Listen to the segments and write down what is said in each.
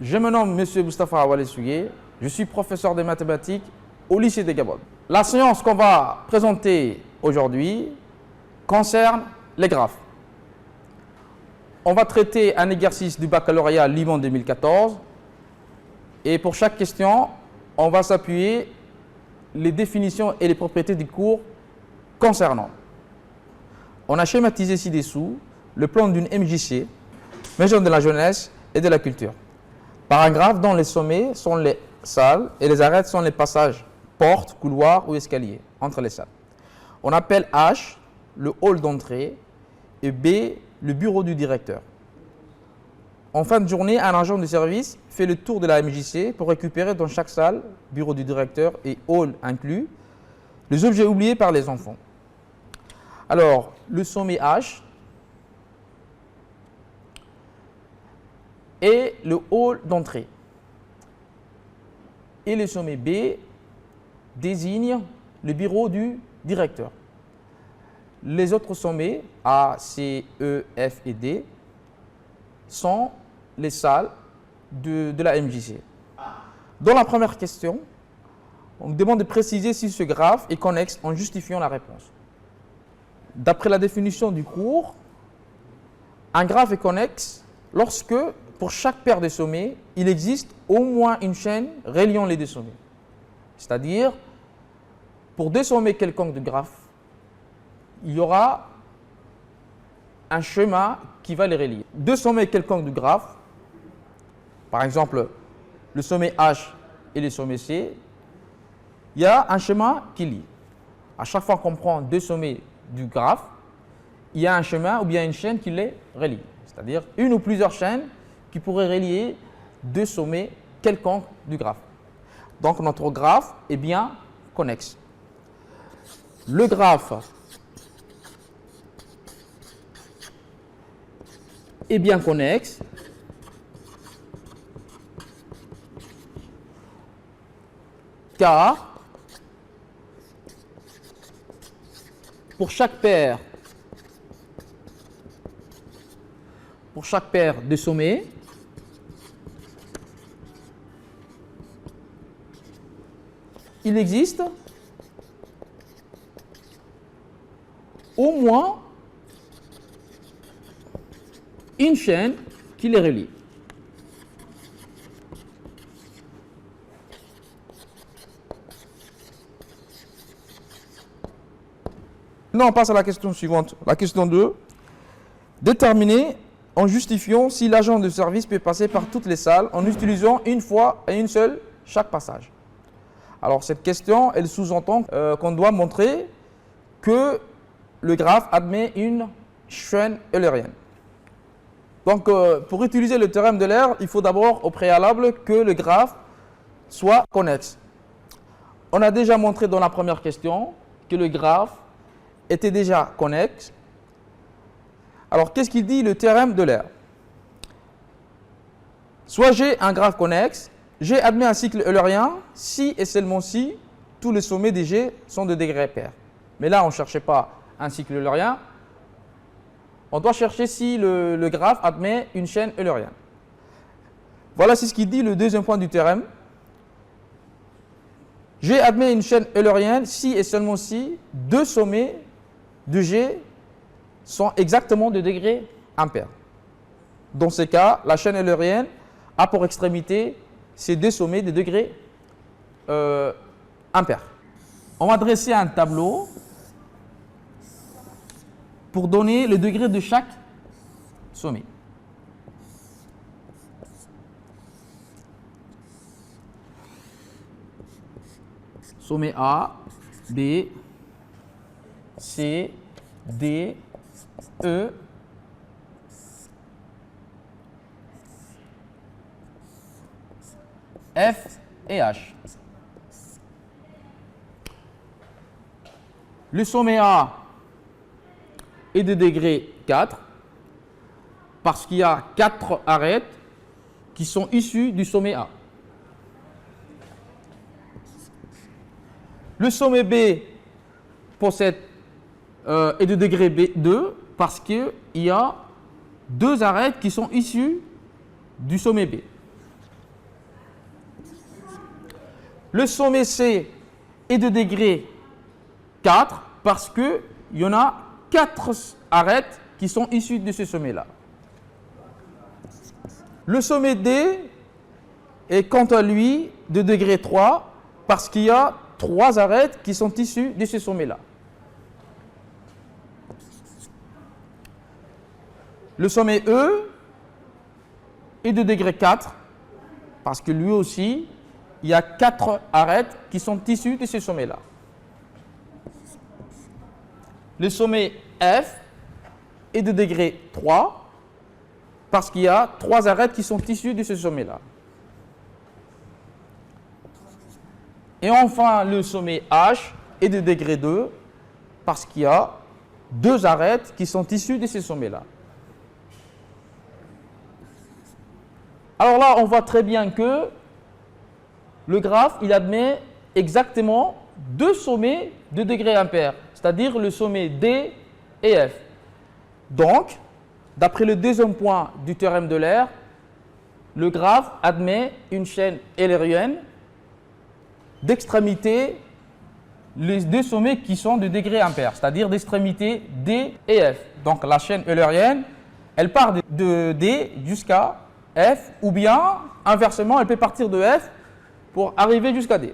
Je me nomme M. Moustapha Awalé-Sougué, je suis professeur de mathématiques au lycée de Gabon. La science qu'on va présenter aujourd'hui concerne les graphes. On va traiter un exercice du baccalauréat Liban 2014 et pour chaque question, on va s'appuyer les définitions et les propriétés du cours concernant. On a schématisé ci-dessous le plan d'une MJC, Maison de la jeunesse et de la culture, par un graphe dont les sommets sont les salles et les arêtes sont les passages, portes, couloirs ou escaliers entre les salles. On appelle H le hall d'entrée et B le bureau du directeur. En fin de journée, un agent de service fait le tour de la MJC pour récupérer dans chaque salle, bureau du directeur et hall inclus, les objets oubliés par les enfants. Alors, le sommet H et le hall d'entrée. Et le sommet B désigne le bureau du directeur. Les autres sommets A, C, E, F et D sont les salles de la MJC. Dans la première question, on nous demande de préciser si ce graphe est connexe en justifiant la réponse. D'après la définition du cours, un graphe est connexe lorsque, pour chaque paire de sommets, il existe au moins une chaîne reliant les deux sommets. C'est-à-dire, pour deux sommets quelconques du graphe, il y aura un schéma qui va les relier. Deux sommets quelconques du graphe, par exemple le sommet H et le sommet C, il y a un schéma qui lie. À chaque fois qu'on prend deux sommets du graphe, il y a un schéma ou bien une chaîne qui les relie. C'est-à-dire une ou plusieurs chaînes qui pourraient relier deux sommets quelconques du graphe. Donc notre graphe est bien connexe. Le graphe est bien connexe car pour chaque paire de sommets, il existe au moins une chaîne qui les relie. Maintenant, on passe à la question suivante. La question 2. Déterminer en justifiant si l'agent de service peut passer par toutes les salles en utilisant une fois et une seule chaque passage. Alors, cette question, elle sous-entend qu'on doit montrer que le graphe admet une chaîne eulérienne. Donc, pour utiliser le théorème d'Euler, il faut d'abord au préalable que le graphe soit connexe. On a déjà montré dans la première question que le graphe était déjà connexe. Alors, qu'est-ce qu'il dit le théorème d'Euler? Soit G un graphe connexe, G admet un cycle eulérien si et seulement si tous les sommets des G sont de degré pair. Mais là, on ne cherchait pas un cycle eulérien. On doit chercher si le graphe admet une chaîne eulérienne. Voilà ce qu'il dit le deuxième point du théorème. G admet une chaîne eulérienne si et seulement si deux sommets de G sont exactement de degré impair. Dans ce cas, la chaîne eulérienne a pour extrémité ces deux sommets de degré impair. On va dresser un tableau pour donner le degré de chaque sommet. Sommet A, B, C, D, E, F et H. Le sommet A est de degré 4 parce qu'il y a 4 arêtes qui sont issues du sommet A. Le sommet B possède est de degré B2 parce qu'il y a 2 arêtes qui sont issues du sommet B. le sommet C est de degré 4 parce qu'il y en a 4 arêtes qui sont issues de ce sommet-là. Le sommet D est quant à lui de degré 3 parce qu'il y a 3 arêtes qui sont issues de ce sommet-là. Le sommet E est de degré 4 parce que lui aussi, il y a 4 arêtes qui sont issues de ce sommet-là. Le sommet F est de degré 3 parce qu'il y a 3 arêtes qui sont issues de ce sommet-là. Et enfin, le sommet H est de degré 2 parce qu'il y a 2 arêtes qui sont issues de ce sommet-là. Alors là, on voit très bien que le graphe, il admet exactement 2 sommets de degré impair, c'est-à-dire le sommet D et F. Donc, d'après le deuxième point du théorème d'Euler, le graphe admet une chaîne eulérienne d'extrémité les 2 sommets qui sont de degré impair, c'est-à-dire d'extrémité D et F. Donc la chaîne eulérienne, elle part de D jusqu'à F, ou bien inversement, elle peut partir de F pour arriver jusqu'à D.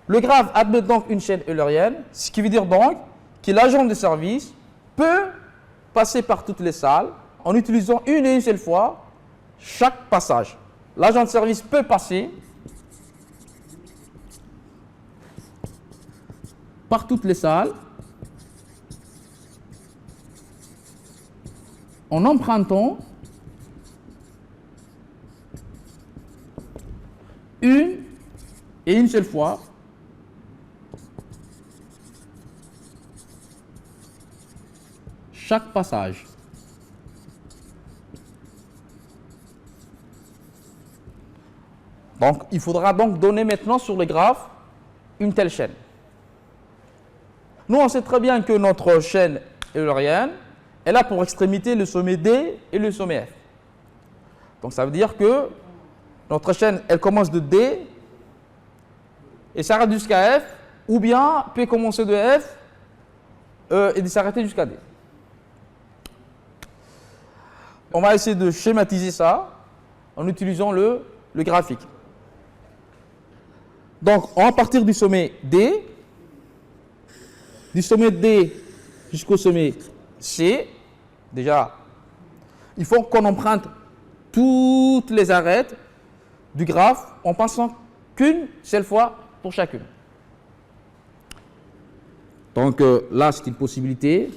Le graphe admet donc une chaîne eulérienne, ce qui veut dire donc que l'agent de service peut passer par toutes les salles en utilisant une et une seule fois chaque passage. L'agent de service peut passer par toutes les salles en empruntant une et une seule fois chaque passage. Donc, il faudra donc donner maintenant sur le graphe une telle chaîne. Nous, on sait très bien que notre chaîne eulérienne, elle a pour extrémité le sommet D et le sommet F. Donc, ça veut dire que notre chaîne, elle commence de D et s'arrête jusqu'à F, ou bien peut commencer de F et de s'arrêter jusqu'à D. On va essayer de schématiser ça en utilisant le graphique. Donc, on va partir du sommet D, jusqu'au sommet C. Déjà, il faut qu'on emprunte toutes les arêtes du graphe en passant qu'une seule fois pour chacune. Donc là, c'est une possibilité.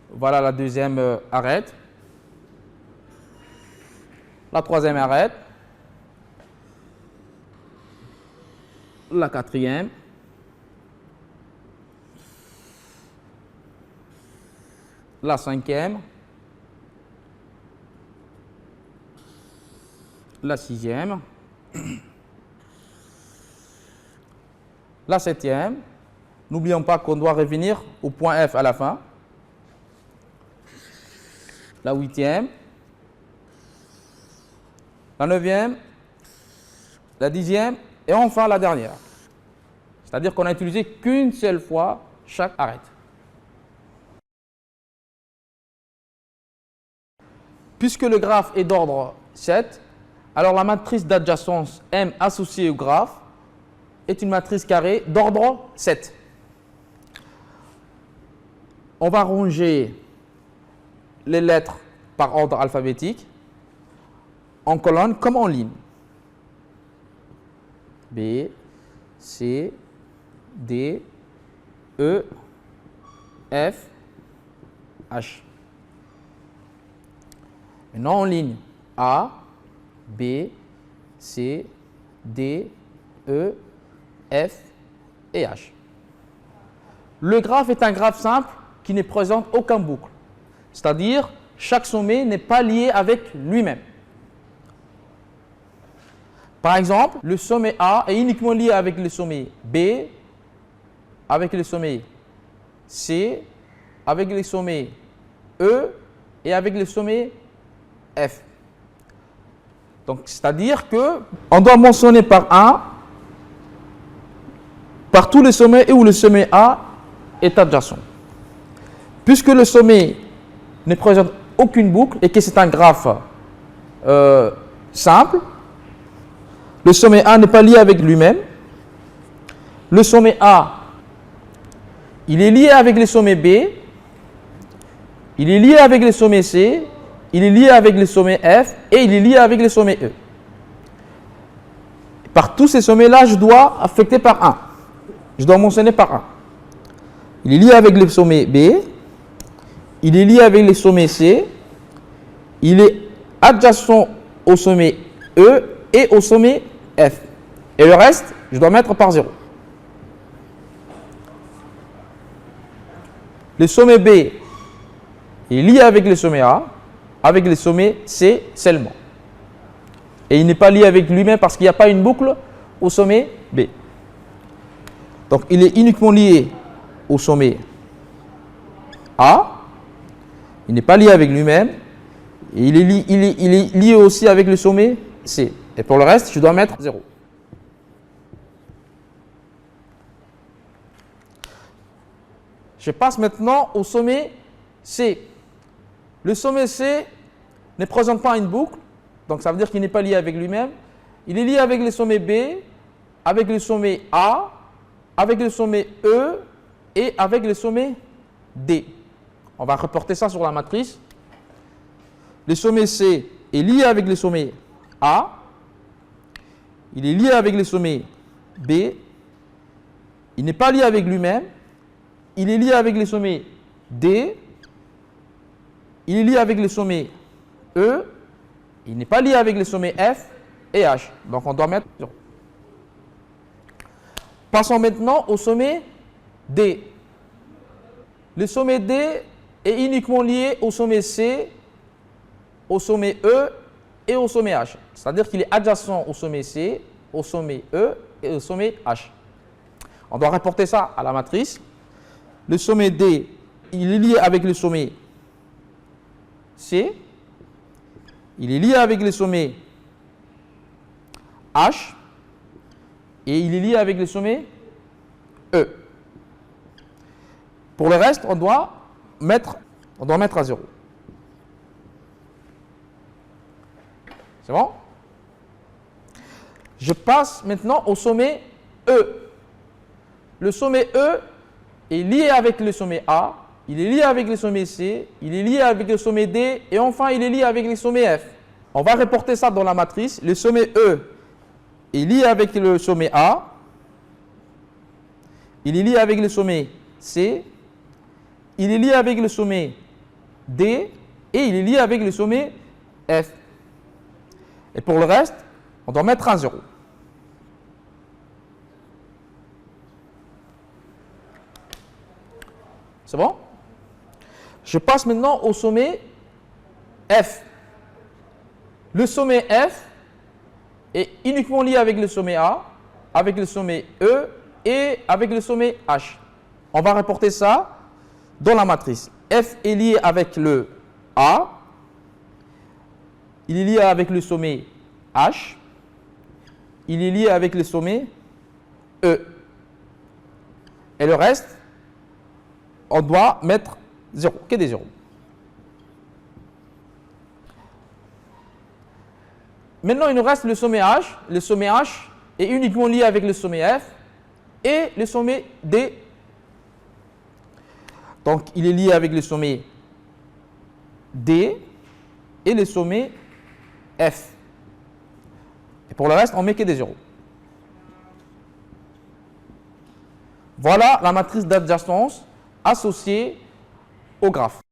Voilà la deuxième arête. La troisième arête. La quatrième. La cinquième. La sixième. La septième. N'oublions pas qu'on doit revenir au point F à la fin. La huitième. La neuvième. La dixième. Et enfin la dernière. C'est-à-dire qu'on n'a utilisé qu'une seule fois chaque arête. Puisque le graphe est d'ordre 7, alors la matrice d'adjacence M associée au graphe est une matrice carrée d'ordre 7. On va ranger les lettres par ordre alphabétique en colonne comme en ligne. B, C, D, E, F, H. Maintenant en ligne. A, B, C, D, E, F et H. Le graphe est un graphe simple qui ne présente aucun boucle. C'est-à-dire, chaque sommet n'est pas lié avec lui-même. Par exemple, le sommet A est uniquement lié avec le sommet B, avec le sommet C, avec le sommet E et avec le sommet F. Donc, c'est-à-dire qu'on doit mentionner par 1 par tous les sommets où le sommet A est adjacent. Puisque le sommet ne présente aucune boucle et que c'est un graphe simple, le sommet A n'est pas lié avec lui-même. Le sommet A, il est lié avec les sommets B, il est lié avec les sommets C, il est lié avec les sommets F et il est lié avec les sommets E. Par tous ces sommets-là, je dois affecter par 1. Je dois mentionner par 1. Il est lié avec les sommets B, il est lié avec les sommets C, il est adjacent au sommet E et au sommet F. Et le reste, je dois mettre par 0. Le sommet B est lié avec le sommet A, avec le sommet C seulement. Et il n'est pas lié avec lui-même parce qu'il n'y a pas une boucle au sommet B. Donc il est uniquement lié au sommet A, il n'est pas lié avec lui-même, et il est lié aussi avec le sommet C. Et pour le reste, je dois mettre 0. Je passe maintenant au sommet C. Le sommet C ne présente pas une boucle, donc ça veut dire qu'il n'est pas lié avec lui-même. Il est lié avec le sommet B, avec le sommet A, avec le sommet E et avec le sommet D. On va reporter ça sur la matrice. Le sommet C est lié avec le sommet A, il est lié avec le sommet B, il n'est pas lié avec lui-même, il est lié avec le sommet D, il est lié avec le sommet E, il n'est pas lié avec les sommets F et H. Donc on doit mettre 0. Passons maintenant au sommet D. Le sommet D est uniquement lié au sommet C, au sommet E et au sommet H. C'est-à-dire qu'il est adjacent au sommet C, au sommet E et au sommet H. On doit rapporter ça à la matrice. Le sommet D, il est lié avec le sommet C, il est lié avec le sommet H et il est lié avec le sommet E. Pour le reste, on doit mettre à 0. C'est bon? Je passe maintenant au sommet E. Le sommet E est lié avec le sommet A, il est lié avec le sommet C, il est lié avec le sommet D et enfin il est lié avec le sommet F. On va reporter ça dans la matrice. Le sommet E est lié avec le sommet A, il est lié avec le sommet C, il est lié avec le sommet D et il est lié avec le sommet F. Et pour le reste, on doit mettre un 0. C'est bon? Je passe maintenant au sommet F. Le sommet F est uniquement lié avec le sommet A, avec le sommet E et avec le sommet H. On va reporter ça dans la matrice. F est lié avec le A, il est lié avec le sommet H, il est lié avec le sommet E. Et le reste, on doit mettre 0, que des 0. Maintenant, il nous reste le sommet H. Le sommet H est uniquement lié avec le sommet F et le sommet D. Donc, il est lié avec le sommet D et le sommet F. Et pour le reste, on met que des 0. Voilà la matrice d'adjacence associée au graphe.